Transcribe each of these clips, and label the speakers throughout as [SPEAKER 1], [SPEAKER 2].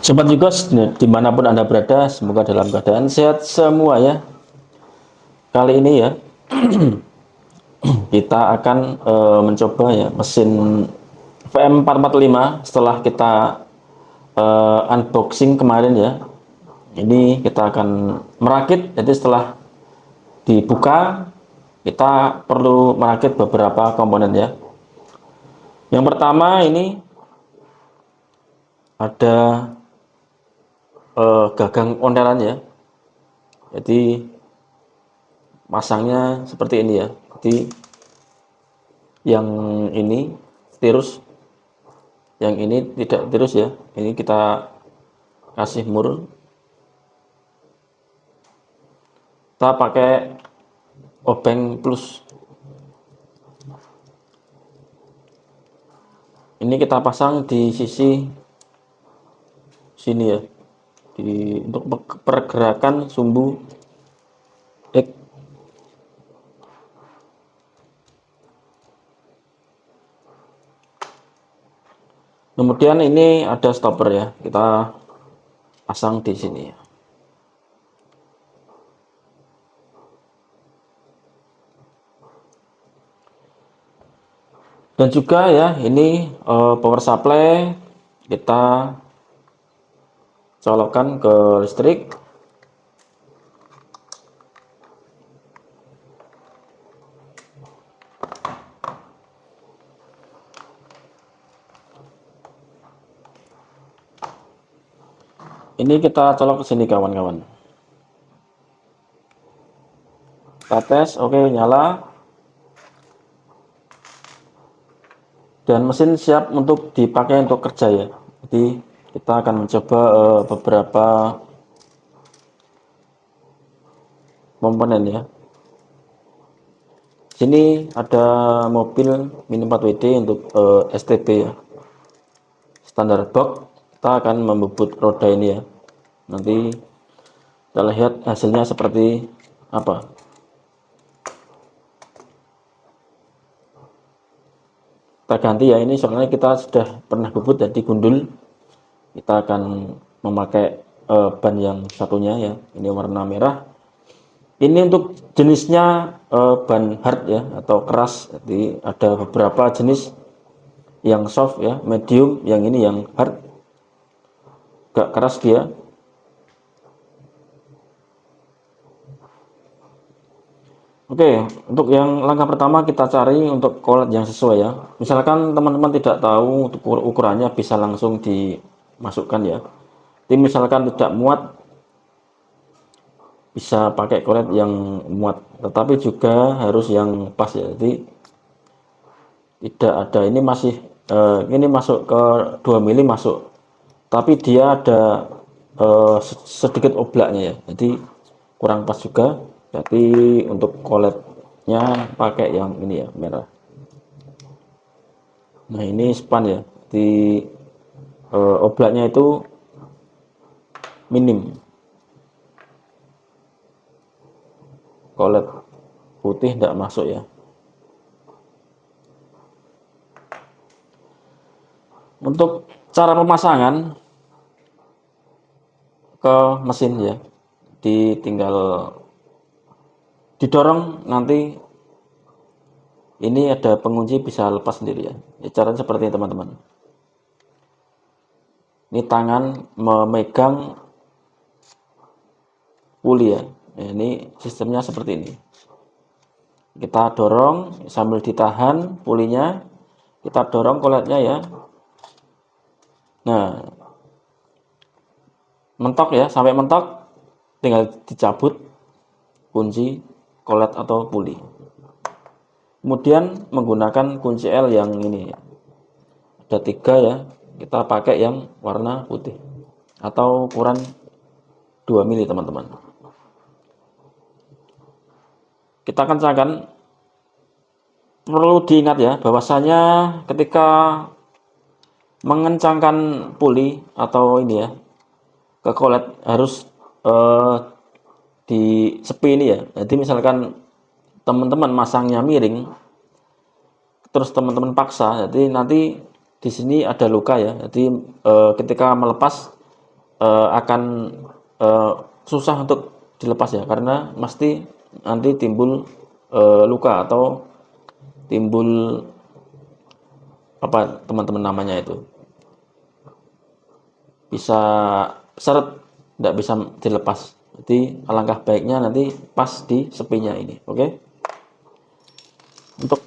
[SPEAKER 1] Sobat Jugos, dimanapun Anda berada, semoga dalam keadaan sehat semua ya. Kali ini ya, kita akan mencoba ya mesin VM445 setelah kita unboxing kemarin ya. Ini kita akan merakit, jadi setelah dibuka, kita perlu merakit beberapa komponen ya. Yang pertama ini ada gagang ondelan ya. Jadi masangnya seperti ini ya. Jadi yang ini tirus, yang ini tidak tirus ya. Ini kita kasih mur. Kita pakai obeng plus. Ini kita pasang di sisi sini ya. Untuk pergerakan sumbu X. Kemudian ini ada stopper ya, kita pasang di sini. Dan juga ya, ini power supply kita colokkan ke listrik. Ini kita colok ke sini kawan-kawan. Kita tes, oke, nyala. Dan mesin siap untuk dipakai untuk kerja ya. Jadi kita akan mencoba beberapa komponen ya. Sini ada mobil Mini 4WD untuk STB ya. Standar box. Kita akan membubut roda ini ya. Nanti kita lihat hasilnya seperti apa. Kita ganti ya, ini soalnya kita sudah pernah bubut jadi gundul. Kita akan memakai ban yang satunya ya. Ini warna merah. Ini untuk jenisnya ban hard ya atau keras. Jadi ada beberapa jenis yang soft ya, medium, yang ini yang hard, agak keras dia. Oke, untuk yang langkah pertama kita cari untuk collet yang sesuai ya. Misalkan teman-teman tidak tahu untuk ukurannya, bisa langsung dimasukkan ya. Jadi misalkan tidak muat, bisa pakai collet yang muat, tetapi juga harus yang pas ya. Jadi tidak ada, ini masih ini masuk ke 2 mili masuk, tapi dia ada sedikit oblaknya ya, jadi kurang pas juga. Jadi untuk colletnya pakai yang ini ya, merah. Nah ini span ya, di oblaknya itu minim, collet putih tidak masuk ya. Untuk cara pemasangan ke mesin ya, ditinggal didorong, nanti ini ada pengunci bisa lepas sendiri ya. Caranya seperti ini teman-teman. Ini tangan memegang puli ya. Ini sistemnya seperti ini. Kita dorong sambil ditahan pulinya, kita dorong colletnya ya. Nah, mentok ya, sampai mentok tinggal dicabut kunci collet atau puli. Kemudian menggunakan kunci L yang ini, ada 3 ya, kita pakai yang warna putih atau ukuran 2 mili teman-teman. Kita kencangkan. Perlu diingat ya, bahwasanya ketika mengencangkan puli atau ini ya ke collet harus di sepi ini ya. Jadi misalkan teman-teman masangnya miring, terus teman-teman paksa, jadi nanti di sini ada luka ya. Jadi ketika melepas akan susah untuk dilepas ya, karena mesti nanti timbul luka atau timbul apa teman-teman namanya itu, bisa seret, tidak bisa dilepas. Jadi alangkah baiknya nanti pas di sepinya ini, oke. Untuk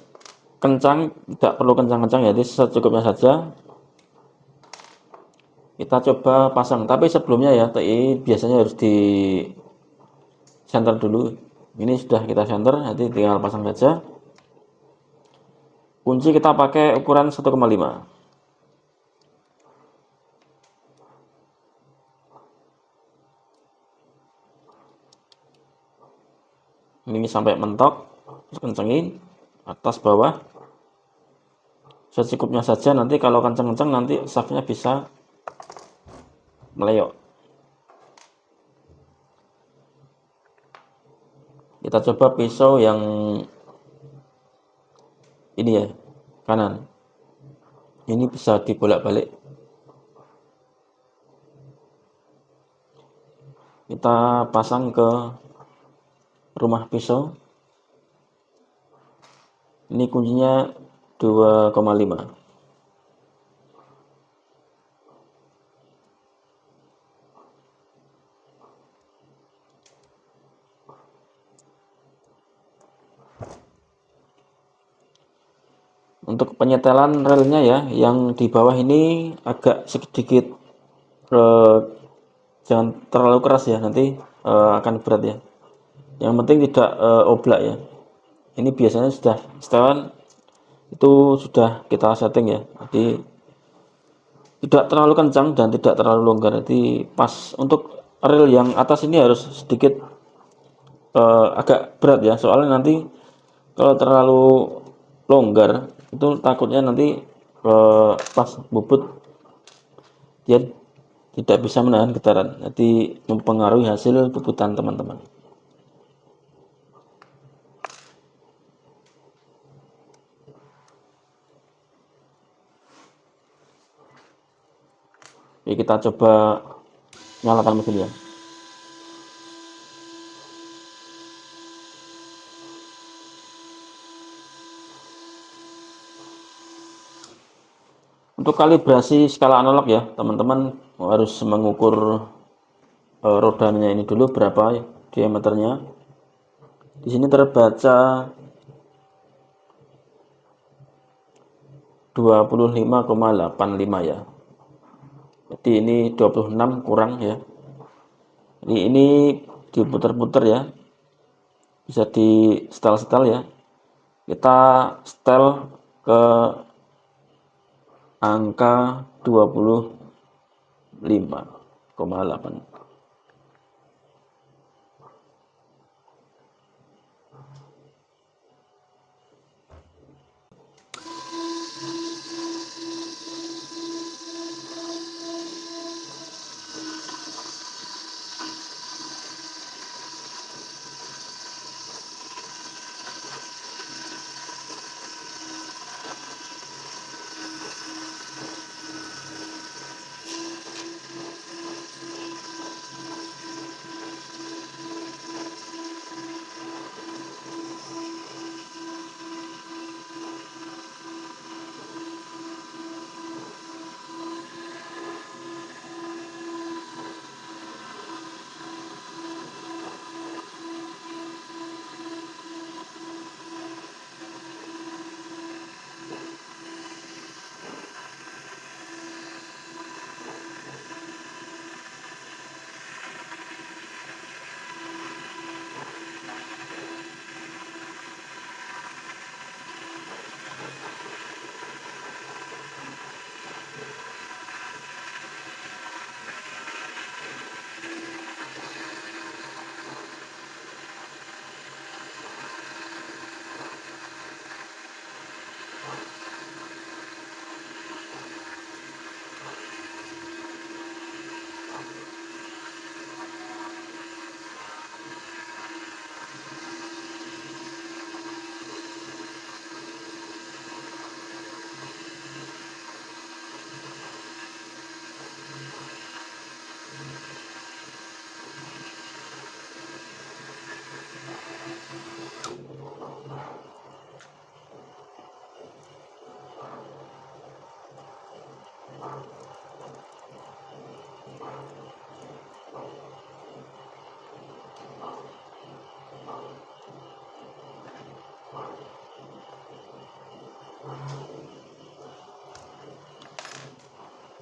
[SPEAKER 1] kencang tidak perlu kencang-kencang ya, jadi secukupnya saja. Kita coba pasang, tapi sebelumnya ya TI biasanya harus di center dulu. Ini sudah kita center, nanti tinggal pasang saja. Kunci kita pakai ukuran 1,5. Ini sampai mentok, terus kencengin atas bawah secukupnya saja. Nanti kalau kenceng-kenceng nanti shaftnya bisa meleyok. Kita coba pisau yang ini ya, kanan. Ini bisa dibolak-balik. Kita pasang ke rumah pisau. Ini kuncinya 2,5. Untuk penyetelan relnya ya, yang di bawah ini agak sedikit jangan terlalu keras ya, nanti akan berat ya. Yang penting tidak oblak ya. Ini biasanya sudah setelan itu sudah kita setting ya, jadi tidak terlalu kencang dan tidak terlalu longgar. Jadi pas untuk rel yang atas ini harus sedikit agak berat ya, soalnya nanti kalau terlalu longgar itu takutnya nanti pas bubut dia tidak bisa menahan getaran, jadi mempengaruhi hasil bubutan teman-teman. Oke, kita coba nyalakan mesin ya. Untuk kalibrasi skala analog ya, teman-teman harus mengukur rodanya ini dulu berapa diameternya. Di sini terbaca 25,85 ya. Jadi ini 26 kurang ya. Ini diputar-putar ya. Bisa di setel-setel ya. Kita setel ke angka 25,8.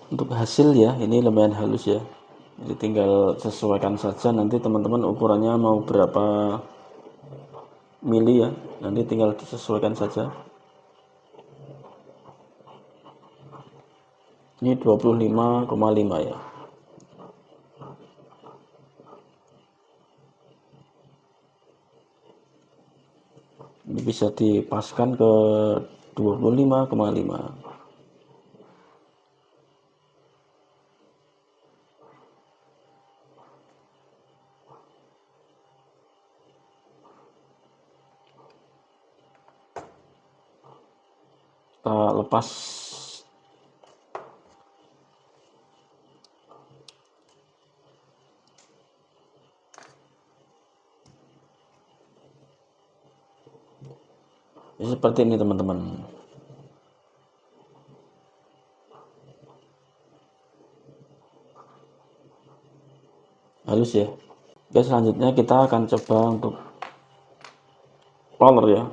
[SPEAKER 1] Untuk hasil ya, ini lumayan halus ya, jadi tinggal sesuaikan saja nanti teman-teman ukurannya mau berapa mili ya, nanti tinggal disesuaikan saja. Ini 25,5 ya. Ini bisa dipaskan ke 25,5. Kita lepas. Jadi seperti ini teman-teman. Halus ya. Oke, selanjutnya kita akan coba untuk roller ya.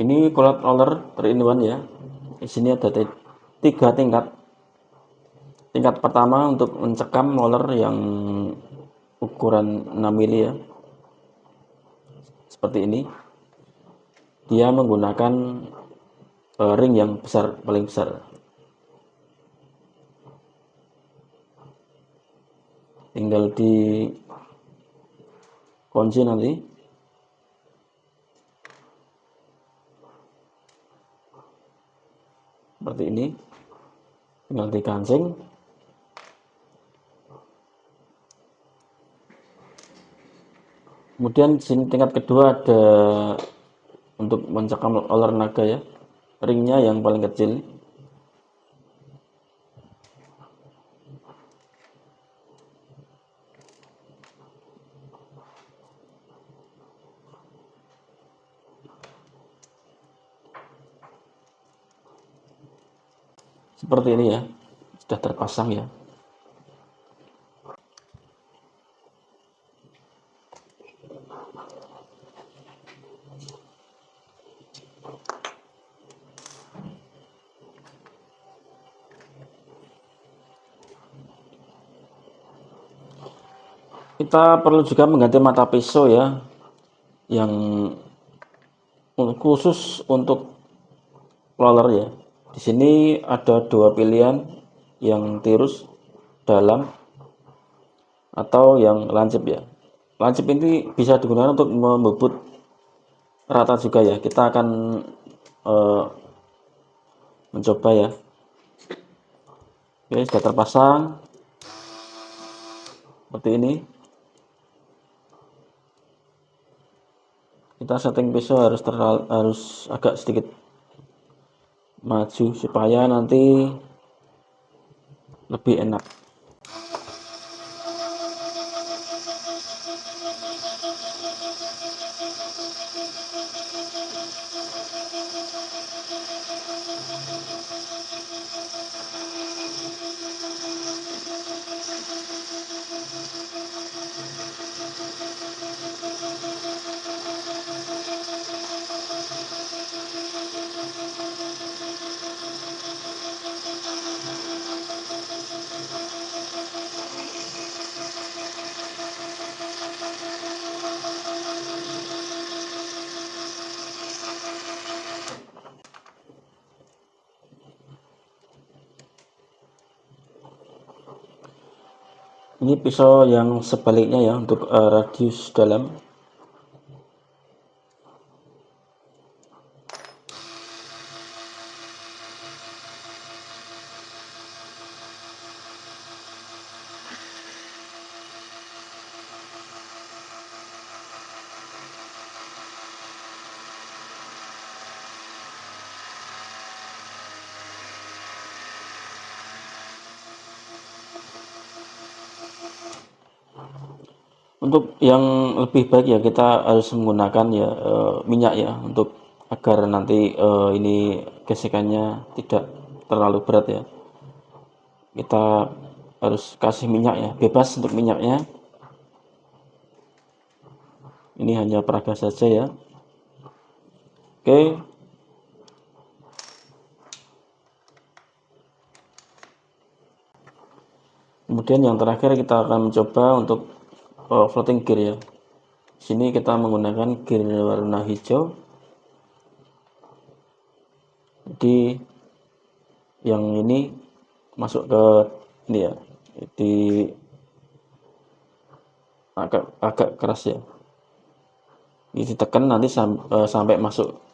[SPEAKER 1] Ini cold roller 3-in-1 ya. Di sini ada 3 tingkat. Tingkat pertama untuk mencekam roller yang ukuran 6 mili ya. Seperti ini. Dia menggunakan ring yang besar, paling besar. Tinggal di kunci nanti. Seperti ini, tinggal dikancing. Kemudian di sini tingkat kedua ada untuk mencekam roller naga ya, ringnya yang paling kecil. Seperti ini ya, sudah terpasang ya. Kita perlu juga mengganti mata pisau ya, yang khusus untuk roller ya. Di sini ada 2 pilihan, yang tirus dalam atau yang lancip ya. Lancip ini bisa digunakan untuk membubut rata juga ya. Kita akan mencoba ya. Oke, sudah terpasang seperti ini. Kita setting pisau harus agak sedikit maju supaya nanti lebih enak. Ini pisau yang sebaliknya ya, untuk radius dalam. Untuk yang lebih baik ya kita harus menggunakan ya minyak ya, untuk agar nanti ini gesekannya tidak terlalu berat ya. Kita harus kasih minyak ya, bebas untuk minyaknya. Ini hanya peraga saja ya. Oke. Kemudian yang terakhir kita akan mencoba untuk floating gear ya. Sini kita menggunakan gear warna hijau. Jadi yang ini masuk ke ini ya, di agak keras ya. Ini ditekan nanti sampai masuk.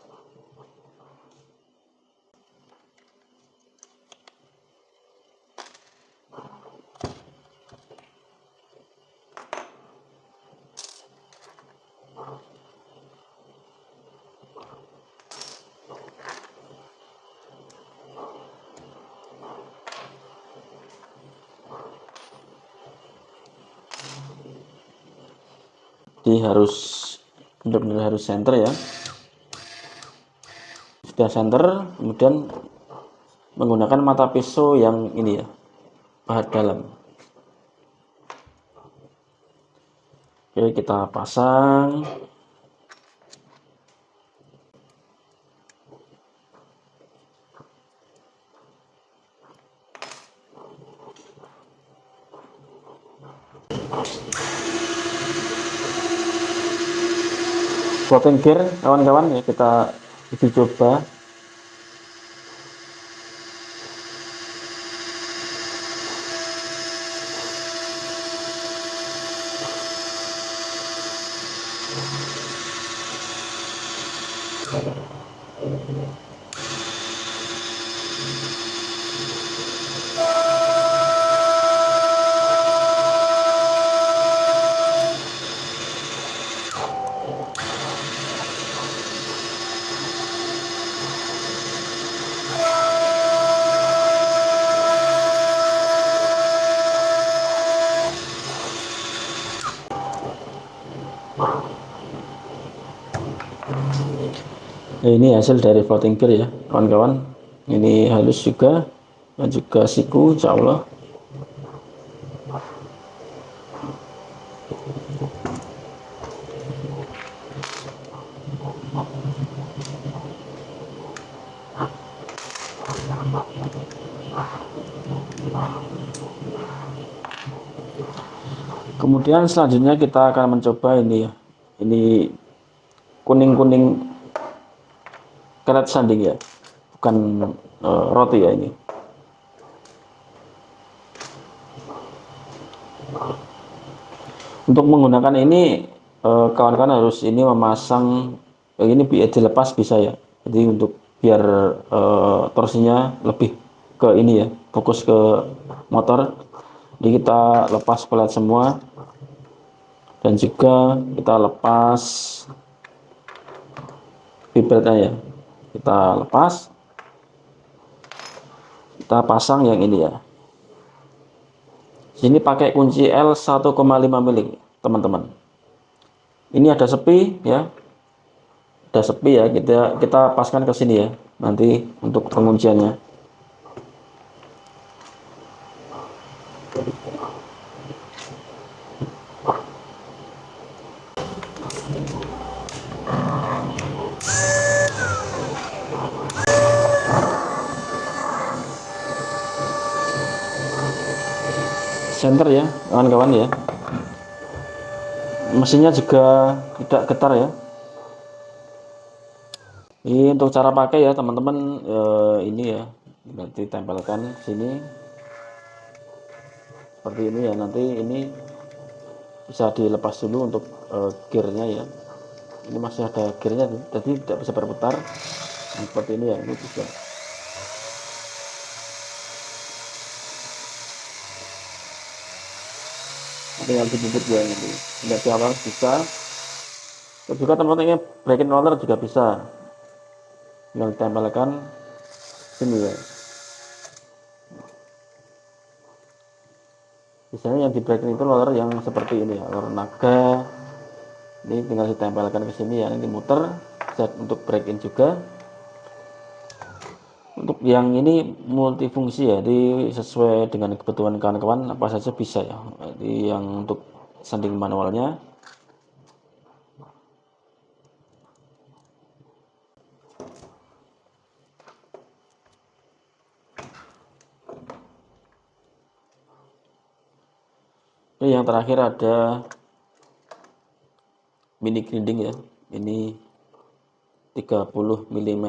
[SPEAKER 1] Jadi harus benar-benar harus center ya. Sudah center, kemudian menggunakan mata pisau yang ini ya, pahat dalam. Oke, kita pasang. Floating gear kawan-kawan ya, kita uji coba. Nah, ini hasil dari floating gear ya kawan-kawan. Ini halus juga dan juga siku, insya Allah. Kemudian selanjutnya kita akan mencoba ini ya, ini kuning-kuning karet sanding ya, bukan roti ya ini. Untuk menggunakan ini kawan-kawan harus ini memasang ini dilepas bisa ya. Jadi untuk biar torsinya lebih ke ini ya, fokus ke motor. Jadi kita lepas pelat semua dan juga kita lepas vibratnya ya. Kita lepas, kita pasang yang ini ya. Sini pakai kunci L 1,5 mili teman-teman. Ini ada sepi ya, ada sepi ya, kita paskan ke sini ya nanti untuk pengunciannya. Center ya kawan-kawan ya, mesinnya juga tidak getar ya. Ini untuk cara pakai ya teman-teman, ini ya nanti tempelkan sini seperti ini ya. Nanti ini bisa dilepas dulu untuk gearnya ya. Ini masih ada gearnya jadi tidak bisa berputar. Nah, seperti ini ya, ini bisa. Tinggal dibubut ya nanti. Tidak di awal bisa. Terus juga teman-teman ini braking roller juga bisa. Tinggal ditempelkan sini ya. Biasanya yang di breaking itu roller yang seperti ini ya, roller naga. Ini tinggal ditempelkan ke sini ya, ini muter, bisa untuk break in juga. Untuk yang ini multifungsi ya, jadi sesuai dengan kebutuhan kawan-kawan apa saja bisa ya. Jadi yang untuk sanding manualnya, ini yang terakhir ada mini grinding ya, ini 30 mm.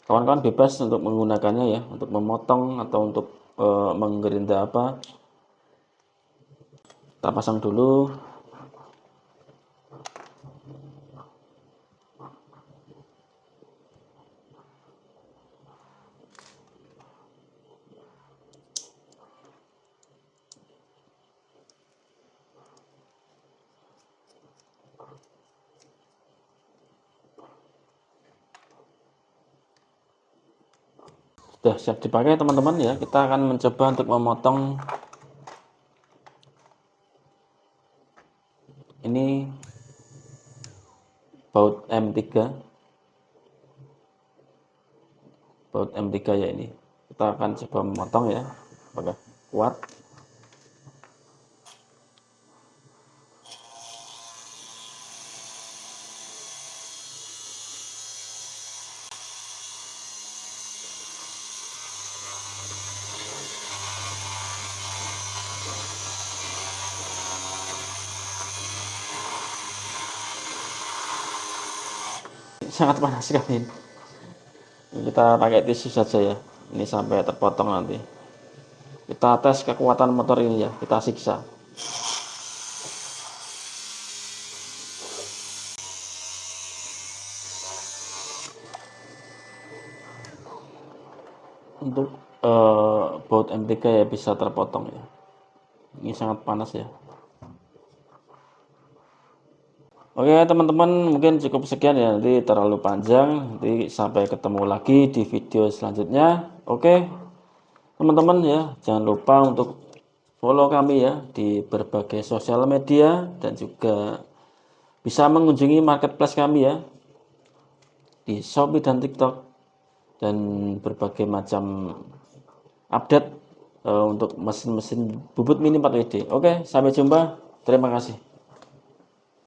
[SPEAKER 1] Kawan-kawan bebas untuk menggunakannya ya, untuk memotong atau untuk menggerinda apa. Kita pasang dulu. Sudah siap dipakai teman-teman ya. Kita akan mencoba untuk memotong ini baut M3. Baut M3 ya ini. Kita akan coba memotong ya. Apakah kuat? Sangat panas sekali. Kita pakai tisu saja ya. Ini sampai terpotong nanti. Kita tes kekuatan motor ini ya. Kita siksa. Untuk baut M3 ya bisa terpotong ya. Ini sangat panas ya. Oke teman-teman, mungkin cukup sekian ya, nanti terlalu panjang, nanti sampai ketemu lagi di video selanjutnya. Oke teman-teman ya, jangan lupa untuk follow kami ya di berbagai sosial media, dan juga bisa mengunjungi marketplace kami ya di Shopee dan TikTok, dan berbagai macam update untuk mesin-mesin bubut mini 4WD. Oke, sampai jumpa, terima kasih.